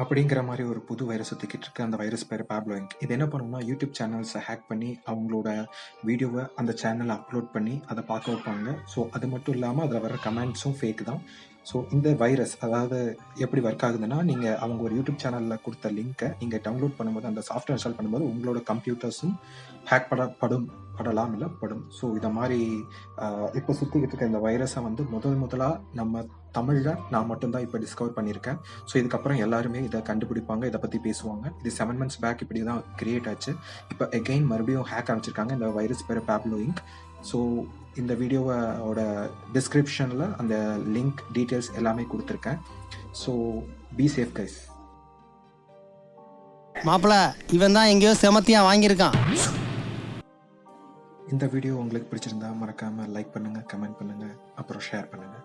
அப்படிங்கிற மாதிரி ஒரு புது வைரஸ் சுற்றிக்கிட்டு இருக்கு. அந்த வைரஸ் பேர் பேப்லோ இங்க். இது என்ன பண்ணுவோம்னா யூடியூப் சேனல்ஸை ஹேக் பண்ணி அவங்களோட வீடியோவை அந்த சேனலில் அப்லோட் பண்ணி அதை பார்க்க வைப்பாங்க. ஸோ அது மட்டும் இல்லாமல் அதில் வர கமெண்ட்ஸும் ஃபேக் தான். ஸோ இந்த வைரஸ் அதாவது எப்படி ஒர்க் ஆகுதுன்னா, நீங்கள் அவங்க ஒரு யூடியூப் சேனலில் கொடுத்த லிங்க்கை நீங்கள் டவுன்லோட் பண்ணும்போது அந்த சாஃப்ட்வேர் இன்ஸ்டால் பண்ணும்போது உங்களோட கம்ப்யூட்டர்ஸும் ஹேக் படலாம் இல்லை படும். ஸோ இதை மாதிரி இப்போ சுற்றிக்கிட்டு இருக்க இந்த வைரஸை வந்து முதலாக நம்ம தமிழில் நான் மட்டும்தான் இப்போ டிஸ்கவர் பண்ணியிருக்கேன். ஸோ இதுக்கப்புறம் எல்லாருமே இதை கண்டுபிடிப்பாங்க, இதை பற்றி பேசுவாங்க. இது 7 months பேக் இப்படி தான் கிரியேட் ஆச்சு. இப்போ எகெயின் மறுபடியும் ஹேக் ஆரம்பிச்சிருக்காங்க. இந்த வைரஸ் பேர் பேப்லோ இங்க். ஸோ இந்த வீடியோவோட டிஸ்கிரிப்ஷனில் அந்த லிங்க் டீட்டெயில்ஸ் எல்லாமே கொடுத்துருக்கேன். So be safe guys. மாப்பிள இவன் தான் எங்கேயோ செமத்தியா வாங்கியிருக்கான். இந்த வீடியோ உங்களுக்கு பிடிச்சிருந்தா மறக்காமல் லைக் பண்ணுங்கள், கமெண்ட் பண்ணுங்கள், அப்புறம் ஷேர் பண்ணுங்கள்.